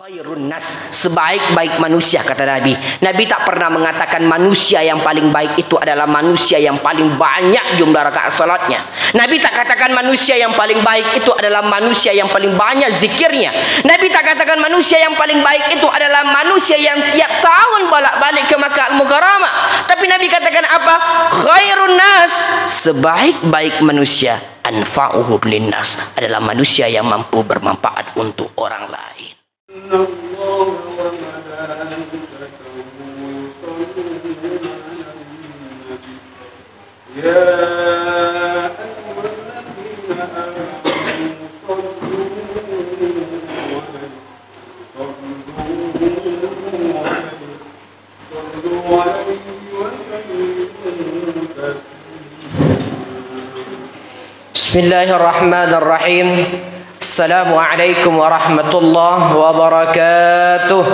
Khairun nas, sebaik-baik manusia, kata Nabi. Nabi tak pernah mengatakan manusia yang paling baik itu adalah manusia yang paling banyak jumlah rakaat salatnya. Nabi tak katakan manusia yang paling baik itu adalah manusia yang paling banyak zikirnya. Nabi tak katakan manusia yang paling baik itu adalah manusia yang tiap tahun bolak-balik ke Makkah Al-Mukarramah. Tapi Nabi katakan apa? Khairun nas, sebaik-baik manusia, anfa'uhum linnas, adalah manusia yang mampu bermanfaat untuk orang lain. Bismillahirrahmanirrahim. Assalamualaikum warahmatullahi wabarakatuh.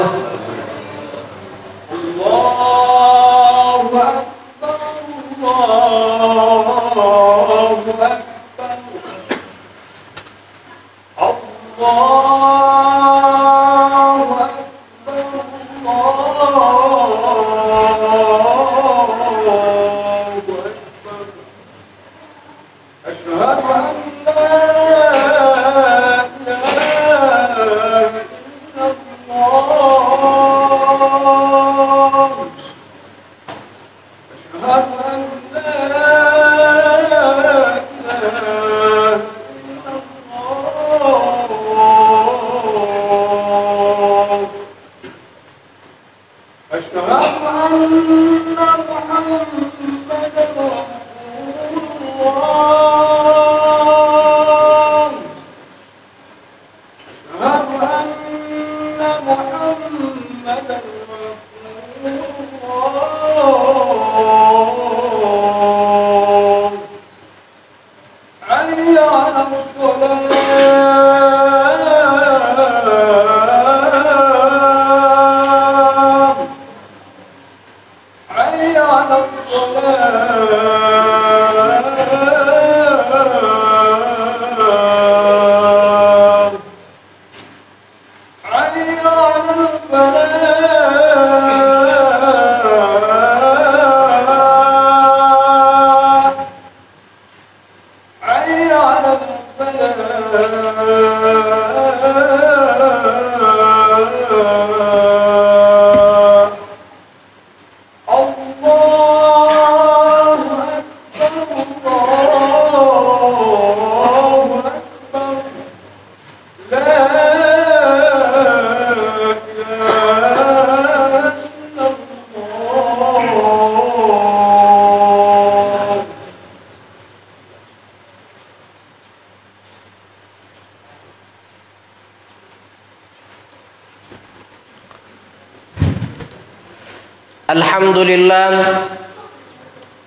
Allahu Akbar, Allahu Akbar, Allahu Akbar, Allahu Akbar. Asyhadu an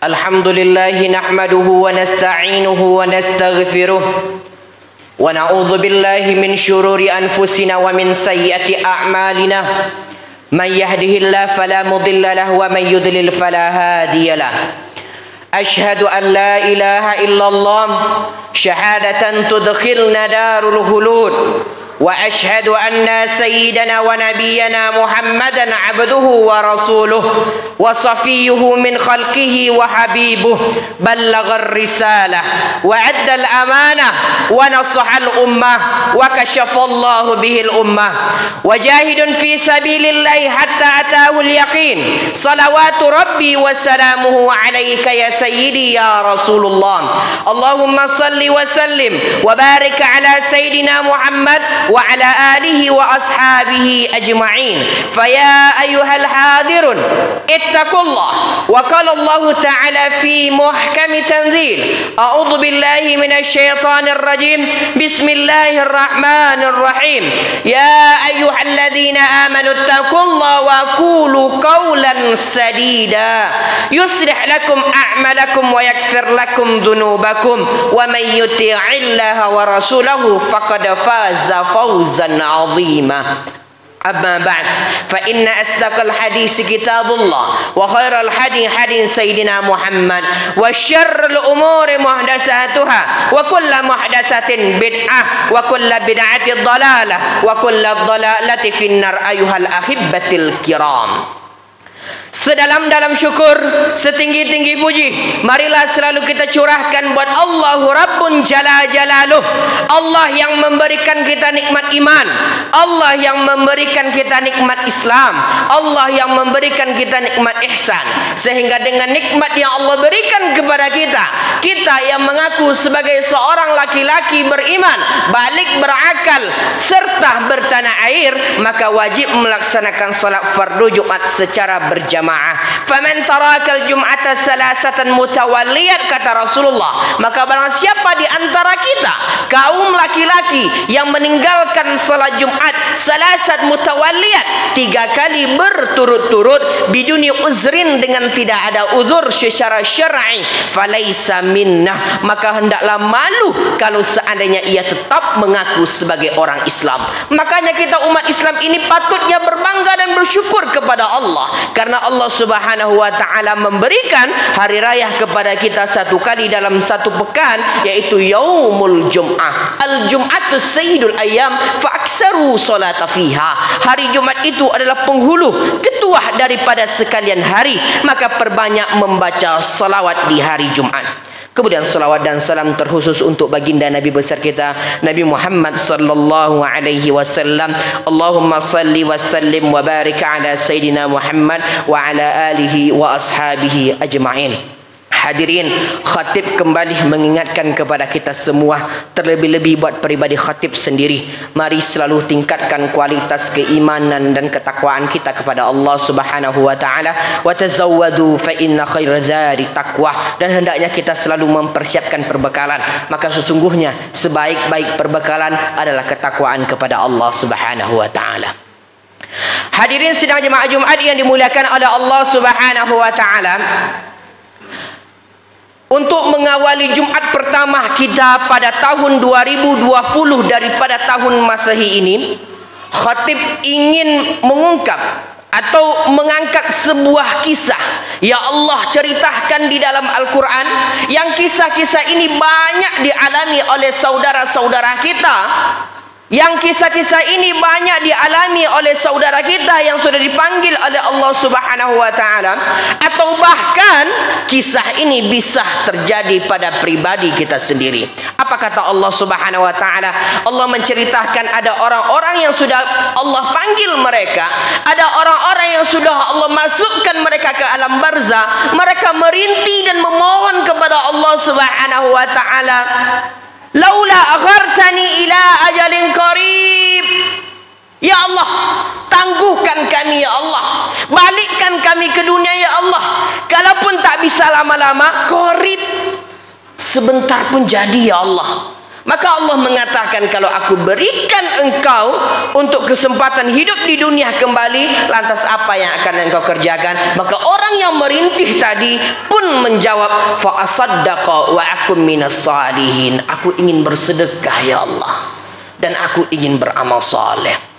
Alhamdulillah nahmaduhu wa nasta'inuhu wa nastaghfiruh wa na'udzu billahi min syururi anfusina wa min sayyiati a'malina man yahdihillahu fala mudilla lahu wa man yudlil fala hadiyalah. Ashhadu an la ilaha illallah syahadatan tudkhilna darul khulud wa ashhadu anna sayyidana wa nabiyyana Muhammadan abduhu wa rasuluh wa safiyyuhu min khalqihi wa habibuh ballaghar risalah wa addal amanah wa nasahal ummah wa kashafallahu bihil ummah wa jahidun fi sabilillahi hatta atahul yaqin. Salawatu rabbi wa salamuhu alayka ya sayyidi ya rasulullah. Allahumma salli wa sallim wa barik ala sayyidina Muhammad wa ala alihi wa ashabihi ajma'in. Faya ayyuhal hadirun ittaqullah. Wa qala Allah ta'ala fi muhkami tanzil. A'udzu billahi minasy syaithanir rajim. Bismillahirrahmanirrahim. Ya ayyuhalladzina amanu ittaqullaha wa qulu qawlan sadida yuslih lakum a'malakum wa yaghfir lakum dhunubakum wa may yuti'illaha wa rasulahu faqad faza fawzan 'azima. أما بعد فإن أصدق الحديث كتاب الله وخير الهدي هدي سيدنا محمد وشر الأمور محدثاتها وكل محدثة بدعة وكل بدعة ضلالة وكل ضلالة في النار أيها الأحبة الكرام. Sedalam-dalam syukur, setinggi-tinggi puji, marilah selalu kita curahkan buat Allahu Rabbun Jalla Jalaluh, Allah yang memberikan kita nikmat iman, Allah yang memberikan kita nikmat Islam, Allah yang memberikan kita nikmat ihsan. Sehingga dengan nikmat yang Allah berikan kepada kita, kita yang mengaku sebagai seorang laki-laki beriman, balik berakal, serta bertanah air, maka wajib melaksanakan salat fardu Jumat secara berjamaah. Faman tarakal jum'ata salasatan mutawalliyat, kata Rasulullah, maka barang siapa di antara kita kaum laki-laki yang meninggalkan salat Jumat salasat mutawalliyat, 3 kali berturut-turut biduni uzrin, dengan tidak ada uzur secara syar'i, falaisa minnah, maka hendaklah malu kalau seandainya ia tetap mengaku sebagai orang Islam. Makanya kita umat Islam ini patutnya berbangga dan bersyukur kepada Allah, karena Allah Subhanahu wa ta'ala memberikan hari raya kepada kita 1 kali dalam 1 pekan, yaitu Yaumul Jum'ah. Al-Jum'atu sayyidul ayyam fa'aksaru salata fiha. Hari Jumat itu adalah penghulu, ketua daripada sekalian hari, maka perbanyak membaca salawat di hari Jumat. Kemudian salawat dan salam terkhusus untuk baginda Nabi besar kita Nabi Muhammad sallallahu alaihi wasallam. Allahumma salli wa sallim wa barik ala sayyidina Muhammad wa ala alihi wa ashabihi ajma'in. Hadirin, khatib kembali mengingatkan kepada kita semua, terlebih-lebih buat pribadi khatib sendiri, mari selalu tingkatkan kualitas keimanan dan ketakwaan kita kepada Allah Subhanahu wa taala. Wa tazawwadu fa inna khairaz zadi taqwa, dan hendaknya kita selalu mempersiapkan perbekalan, maka sesungguhnya sebaik-baik perbekalan adalah ketakwaan kepada Allah Subhanahu wa taala. Hadirin sidang jemaah Jumat yang dimuliakan oleh Allah Subhanahu wa taala, untuk mengawali Jumat pertama kita pada tahun 2020 daripada tahun Masehi ini, khatib ingin mengungkap atau mengangkat sebuah kisah yang Allah ceritakan di dalam Al-Quran, yang kisah-kisah ini banyak dialami oleh saudara-saudara kita, yang kisah-kisah ini banyak dialami oleh saudara kita yang sudah dipanggil oleh Allah Subhanahu wa taala, atau bahkan kisah ini bisa terjadi pada pribadi kita sendiri. Apa kata Allah Subhanahu wa taala? Allah menceritakan ada orang-orang yang sudah Allah panggil mereka, ada orang-orang yang sudah Allah masukkan mereka ke alam barzah, mereka merintih dan memohon kepada Allah Subhanahu wa taala, laula akhartani ila ajalin qarib, ya Allah, tangguhkan kami ya Allah, balikkan kami ke dunia ya Allah, kalaupun tak bisa lama-lama, qarib, sebentar pun jadi ya Allah. Maka Allah mengatakan, kalau aku berikan engkau untuk kesempatan hidup di dunia kembali, lantas apa yang akan engkau kerjakan? Maka orang yang merintih tadi pun menjawab, fa asaddaqa wa akum minas salihin, aku ingin bersedekah ya Allah, dan aku ingin beramal saleh.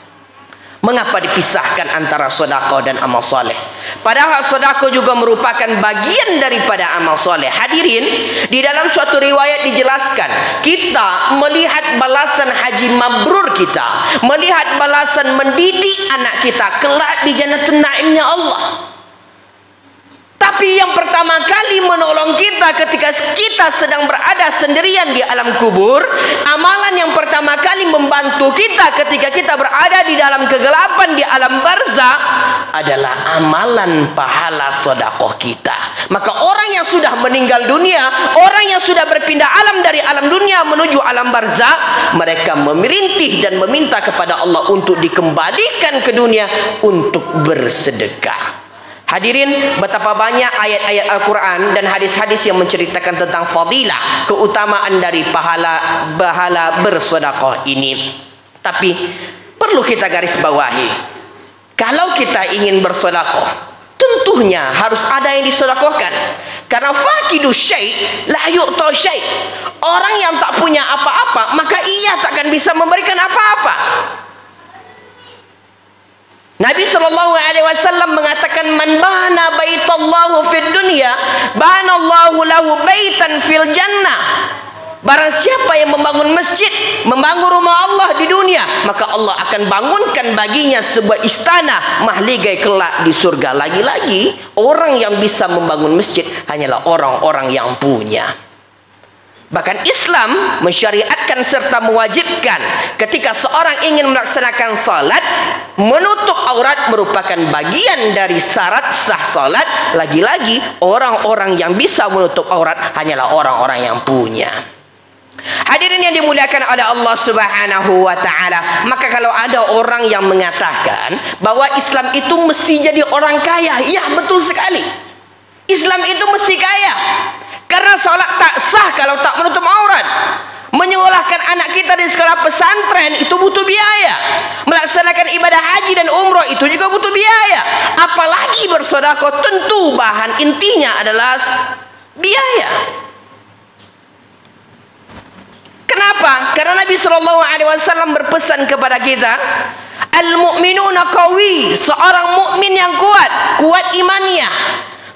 Mengapa dipisahkan antara sedekah dan amal soleh? Padahal sedekah juga merupakan bagian daripada amal soleh. Hadirin, di dalam suatu riwayat dijelaskan, kita melihat balasan haji mabrur kita, melihat balasan mendidik anak kita kelak di Jannatul Naimnya Allah. Tapi yang pertama kali menolong kita ketika kita sedang berada sendirian di alam kubur, amalan yang pertama kali membantu kita ketika kita berada di dalam kegelapan di alam barzah adalah amalan pahala sedekah kita. Maka orang yang sudah meninggal dunia, orang yang sudah berpindah alam dari alam dunia menuju alam barzah, mereka memerintih dan meminta kepada Allah untuk dikembalikan ke dunia untuk bersedekah. Hadirin, betapa banyak ayat-ayat Al-Quran dan hadis-hadis yang menceritakan tentang fadilah, keutamaan dari pahala bersedekah ini. Tapi perlu kita garis bawahi, kalau kita ingin bersedekah, tentunya harus ada yang disedekahkan. Karena faqidu syai' la yu'ta syai'. Orang yang tak punya apa-apa, maka ia takkan bisa memberikan apa-apa. Nabi SAW mengatakan, man bana baitallahu fid dunya banallahu lahu baitan fil jannah. Barang siapa yang membangun masjid, membangun rumah Allah di dunia, maka Allah akan bangunkan baginya sebuah istana mahligai kelak di surga. Lagi-lagi orang yang bisa membangun masjid hanyalah orang-orang yang punya. Bahkan Islam mensyariatkan serta mewajibkan ketika seorang ingin melaksanakan salat, menutup aurat merupakan bagian dari syarat sah salat. Lagi-lagi orang-orang yang bisa menutup aurat hanyalah orang-orang yang punya. Hadirin yang dimuliakan oleh Allah Subhanahu wa taala, maka kalau ada orang yang mengatakan bahwa Islam itu mesti jadi orang kaya, ya betul sekali. Islam itu mesti kaya. Karena salat tak sah kalau tak menutup aurat. Menyekolahkan anak kita di sekolah pesantren itu butuh biaya. Melaksanakan ibadah haji dan umroh itu juga butuh biaya. Apalagi bersedekah, tentu bahan intinya adalah biaya. Kenapa? Karena Nabi SAW berpesan kepada kita, al-mu'minuna qawi, seorang mukmin yang kuat, kuat imannya,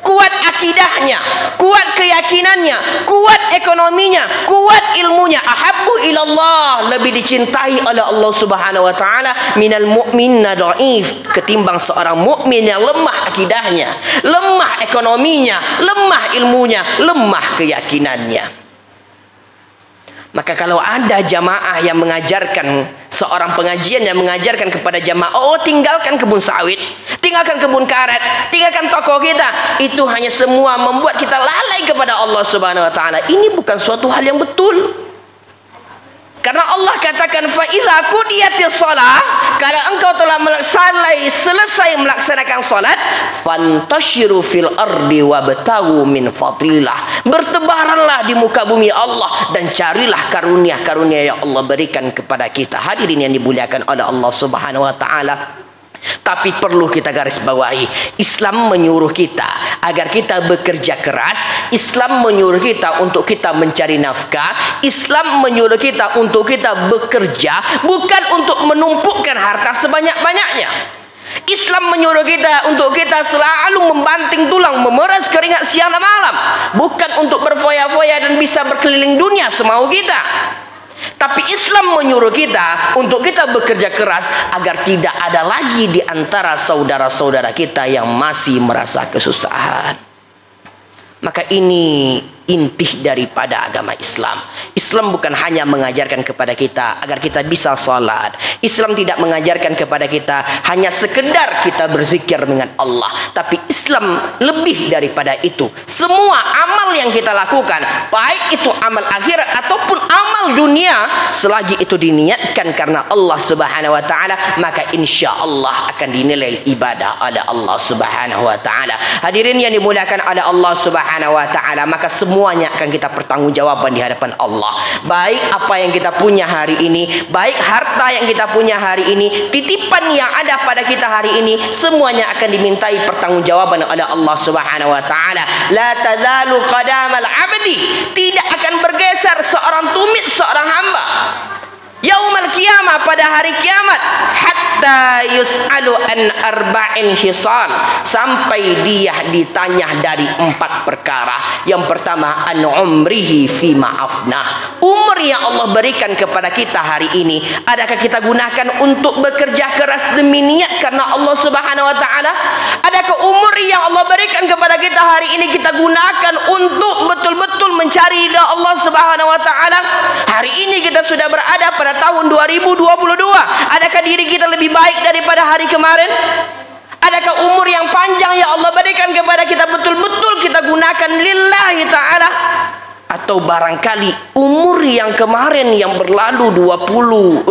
kuat akidahnya, kuat keyakinannya, kuat ekonominya, kuat ilmunya. Ahabbu ilallah, lebih dicintai oleh Allah Subhanahu wa taala minal mu'minna dhaif, ketimbang seorang mukmin yang lemah akidahnya, lemah ekonominya, lemah ilmunya, lemah keyakinannya. Maka kalau ada jamaah yang mengajarkan, seorang pengajian yang mengajarkan kepada jamaah, oh tinggalkan kebun sawit, tinggalkan kebun karet, tinggalkan toko kita, itu hanya semua membuat kita lalai kepada Allah Subhanahu wa taala. Ini bukan suatu hal yang betul. Karena Allah katakan, fa iza qudiyatis shalah, kalau engkau telah selesai melaksanakan salat, fantashiru fil ardi wabtagu min fadlilah, bertebaranlah di muka bumi Allah dan carilah karunia-karunia yang Allah berikan kepada kita. Hadirin yang dimuliakan oleh Allah Subhanahu wa taala. Tapi perlu kita garis bawahi, Islam menyuruh kita agar kita bekerja keras. Islam menyuruh kita untuk kita mencari nafkah. Islam menyuruh kita untuk kita bekerja, bukan untuk menumpukkan harta sebanyak-banyaknya. Islam menyuruh kita untuk kita selalu membanting tulang, memeras keringat siang dan malam, bukan untuk berfoya-foya dan bisa berkeliling dunia semau kita. Tapi Islam menyuruh kita untuk kita bekerja keras agar tidak ada lagi di antara saudara-saudara kita yang masih merasa kesusahan. Maka ini inti daripada agama Islam. Islam bukan hanya mengajarkan kepada kita agar kita bisa salat. Islam tidak mengajarkan kepada kita hanya sekedar kita berzikir dengan Allah. Tapi Islam lebih daripada itu. Semua amal yang kita lakukan, baik itu amal akhirat ataupun amal dunia, selagi itu diniatkan karena Allah Subhanahu wa taala, maka insya Allah akan dinilai ibadah oleh Allah Subhanahu wa taala. Hadirin yang dimuliakan oleh Allah Subhanahu wa taala, maka semuanya akan kita pertanggungjawaban di hadapan Allah. Baik apa yang kita punya hari ini, baik harta yang kita punya hari ini, titipan yang ada pada kita hari ini, semuanya akan dimintai pertanggungjawaban oleh Allah Subhanahu wa taala. La tazalu qadamal abdi, tidak akan bergeser seorang tumit seorang hamba yaumal qiyamah, pada hari kiamat, hatta yus'alu an arba'in hisan, sampai dia ditanya dari 4 perkara. Yang pertama, an umrihi fi ma'afnah, umur yang Allah berikan kepada kita hari ini, adakah kita gunakan untuk bekerja keras demi niat karena Allah Subhanahu wa taala? Adakah umur yang Allah berikan kepada kita hari ini kita gunakan untuk betul-betul mencari ridha Allah Subhanahu wa taala? Hari ini kita sudah berada pada tahun 2022. Adakah diri kita lebih baik daripada hari kemarin? Adakah umur yang panjang yang Allah berikan kepada kita betul-betul kita gunakan lillahi ta'ala? Atau barangkali umur yang kemarin yang berlalu 2021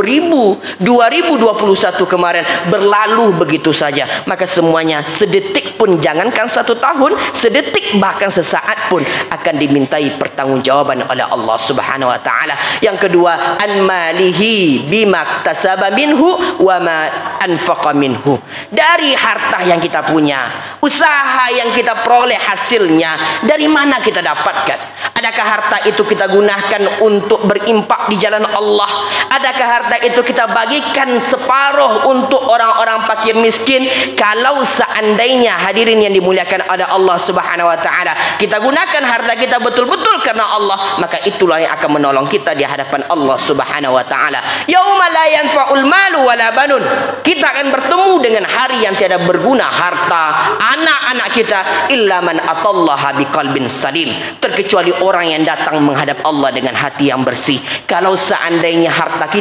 kemarin berlalu begitu saja, maka semuanya sedetik pun, jangankan 1 tahun, sedetik bahkan sesaat pun akan dimintai pertanggungjawaban oleh Allah Subhanahu wa taala. Yang kedua, an malihi bima tasaba minhu wa ma anfaqa minhu, dari harta yang kita punya, usaha yang kita peroleh hasilnya, dari mana kita dapatkan? Adakah harta itu kita gunakan untuk berimpak di jalan Allah? Adakah harta itu kita bagikan separuh untuk orang-orang fakir miskin? Kalau seandainya hadirin yang dimuliakan oleh Allah Subhanahu wa taala, kita gunakan harta kita betul-betul karena Allah, maka itulah yang akan menolong kita di hadapan Allah Subhanahu wa taala. Yauma la yanfa'ul malu wala banun. Kita akan bertemu dengan hari yang tiada berguna harta, anak-anak kita, illa man atallaha biqalbin salim, terkecuali orang yang datang menghadap Allah dengan hati yang bersih. Kalau seandainya harta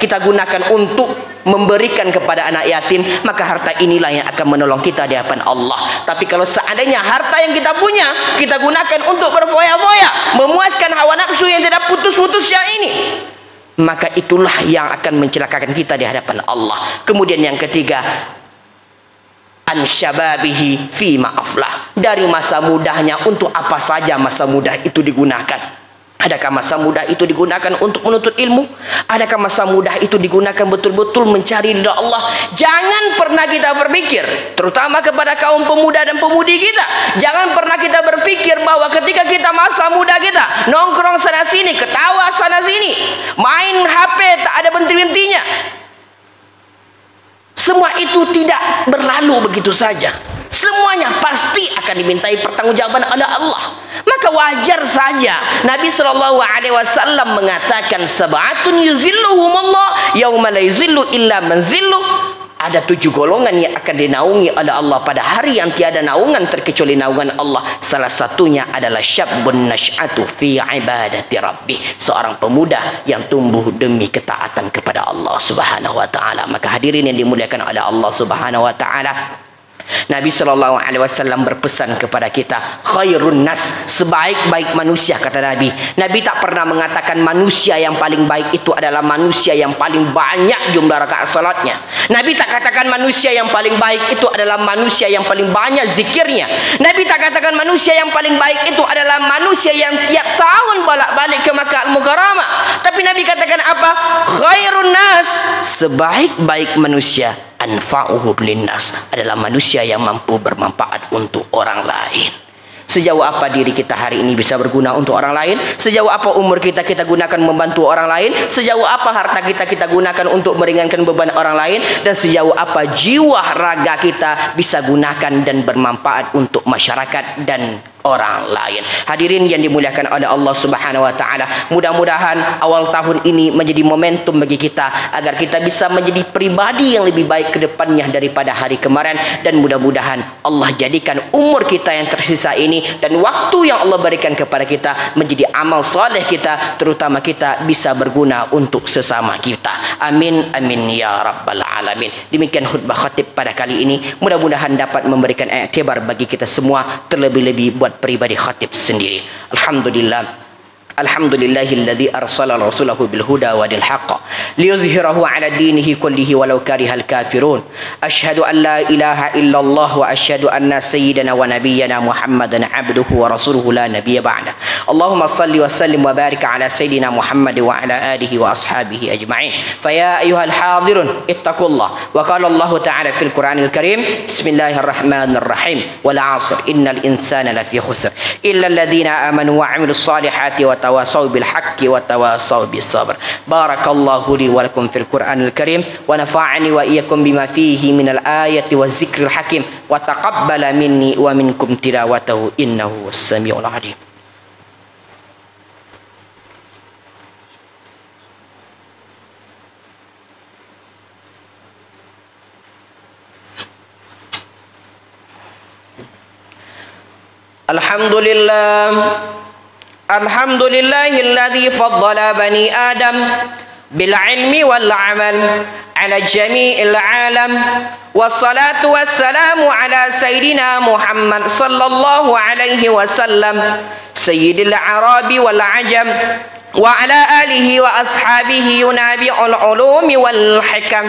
kita gunakan untuk memberikan kepada anak yatim, maka harta inilah yang akan menolong kita di hadapan Allah. Tapi kalau seandainya harta yang kita punya kita gunakan untuk berfoya-foya, memuaskan hawa nafsu yang tidak putus-putus yang ini, maka itulah yang akan mencelakakan kita di hadapan Allah. Kemudian yang ketiga, an syababihi fi ma'aflah, dari masa mudahnya untuk apa saja masa mudah itu digunakan. Adakah masa mudah itu digunakan untuk menuntut ilmu? Adakah masa mudah itu digunakan betul-betul mencari ridha Allah? Jangan pernah kita berpikir, terutama kepada kaum pemuda dan pemudi kita, jangan pernah kita berpikir bahwa ketika kita masa muda kita nongkrong sana sini, ketawa sana sini, main HP tak ada berhenti-hentinya, semua itu tidak berlalu begitu saja. Semuanya pasti akan dimintai pertanggungjawaban oleh Allah. Maka wajar saja Nabi SAW mengatakan, sab'atun yuzilluhumullah yauma la yuzillu illa man zillu. Ada 7 golongan yang akan dinaungi oleh Allah pada hari yang tiada naungan terkecuali naungan Allah. Salah satunya adalah syabun nash'atu fi ibadati rabbih, seorang pemuda yang tumbuh demi ketaatan kepada Allah Subhanahu wa taala. Maka hadirin yang dimuliakan oleh Allah Subhanahu wa taala, Nabi SAW berpesan kepada kita, khairun nas, sebaik-baik manusia, kata Nabi. Nabi tak pernah mengatakan manusia yang paling baik itu adalah manusia yang paling banyak jumlah rakaat salatnya. Nabi tak katakan manusia yang paling baik itu adalah manusia yang paling banyak zikirnya. Nabi tak katakan manusia yang paling baik itu adalah manusia yang tiap tahun bolak-balik ke Makkah Al-Mukarramah. Tapi Nabi katakan apa? Khairun nas, sebaik-baik manusia, anfa'uhu linnas, adalah manusia yang mampu bermanfaat untuk orang lain. Sejauh apa diri kita hari ini bisa berguna untuk orang lain? Sejauh apa umur kita gunakan membantu orang lain? Sejauh apa harta kita gunakan untuk meringankan beban orang lain? Dan sejauh apa jiwa raga kita bisa gunakan dan bermanfaat untuk masyarakat dan orang lain? Hadirin yang dimuliakan oleh Allah Subhanahu wa taala, mudah-mudahan awal tahun ini menjadi momentum bagi kita agar kita bisa menjadi pribadi yang lebih baik ke depannya daripada hari kemarin, dan mudah-mudahan Allah jadikan umur kita yang tersisa ini dan waktu yang Allah berikan kepada kita menjadi amal soleh kita, terutama kita bisa berguna untuk sesama kita. Amin amin ya rabbal alamin. Demikian khutbah khatib pada kali ini, mudah-mudahan dapat memberikan iktibar bagi kita semua, terlebih-lebih buat pribadi khatib sendiri. Alhamdulillah, alhamdulillahilladzi arsala rasulahu bil huda wa dil haqq liyuzhirahu ala dinihi kullihi walau karihal kafirun. Asyhadu an la ilaha illallah wa asyhadu anna sayyidana wa nabiyyana Muhammadan abduhu wa rasuluhu la nabiyya ba'da. Allahumma salli wa sallim wa barik ala sayyidina Muhammad wa ala alihi wa ashabihi ajma'in. Fa ya ayyuhal hadirun ittaqullah. Wa qala Allah ta'ala fil Qur'anil Karim, bismillahirrahmanirrahim, wal 'asr innal insana lafi khusr illa alladhina amanu wa 'amilus salihati wa tawasaw bil haqqi wa tawasaw bis sabr. Barakallahu li wa lakum fil Qur'anil Karim wa nafa'ani wa iyyakum bima fihi minal ayati waz zikril hakim wa taqabbala minni wa minkum tilawatahu innahu was-sami'ul 'alim. Alhamdulillah, alhamdulillahilladzi faddala bani Adam bil ilmi wal amal ala jami'il alam, wassalatu wassalamu ala sayyidina Muhammad sallallahu alaihi wasallam sayyidil arabi wal ajam wa ala alihi wa ashabihi yunabi'ul ulumi wal hikam.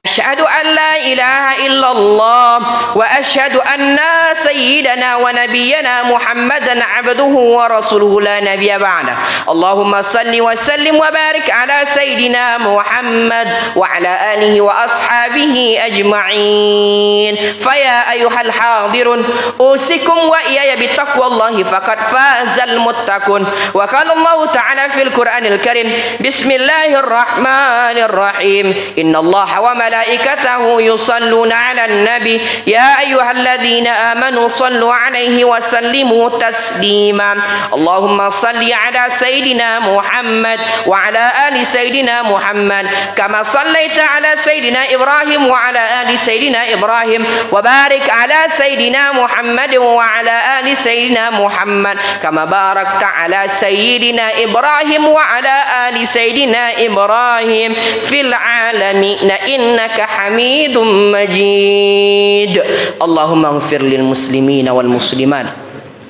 Asyhadu an la إله إلا الله وأشهد أن سيدنا ونبينا محمدا عبده ورسوله لا نبي بعده اللهم صل وسلم وبارك على سيدنا محمد وعلى آله وأصحابه أجمعين فيا أيها الحاضرون أوصيكم وإياي بتقوى الله فقد فاز المتقون وقال الله تعالى في القرآن الكريم بسم الله الرحمن الرحيم إن الله وملائكته يصلون على النبي يا أيها الذين آمنوا صلوا عليه وسلموا تسليما اللهم صل على سيدنا محمد وعلى آل سيدنا محمد كما صليت على سيدنا إبراهيم وعلى آل سيدنا إبراهيم وبارك على سيدنا محمد وعلى آل سيدنا محمد كما باركت على سيدنا إبراهيم وعلى آل سيدنا إبراهيم في العالمين إنك حميد مجيد اللهم اغفر للمسلمين والمسلمات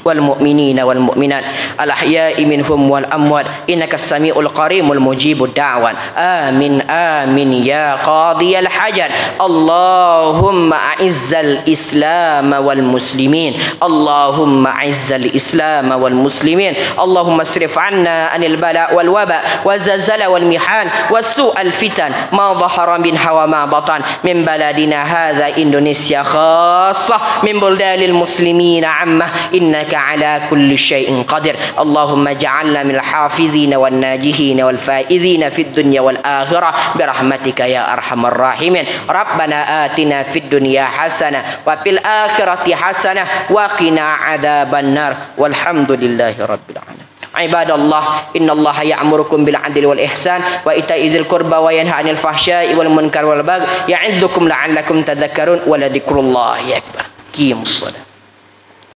والمؤمنين والمؤمنات الأحياء منهم والأموات إنك السميع القريب المجيب الدعوات آمين آمين يا قاضي الحاجات اللهم أعز الإسلام والمسلمين اللهم أعز الإسلام والمسلمين اللهم اصرف عنا عن البلاء والوباء والزلزال والمحن والسوء الفتن ما ظهر منها وما بطن من بلدنا هذا إندونيسيا خاصة من بلدان المسلمين عامة إنك على كل شيء قدير اللهم اجعلنا من الحافظين والناجحين والفائزين في الدنيا والآخرة برحمتك يا أرحم الراحمين ربنا آتنا في الدنيا حسنة وفي الآخرة حسنة وقنا عذاب النار والحمد لله رب العالمين عباد الله إن الله يأمركم بالعدل والإحسان وإيتاء ذي القربى وينهى عن الفحشاء والمنكر والبغي يعظكم لعلكم تذكرون ولذكر الله أكبر قيموا الصلاة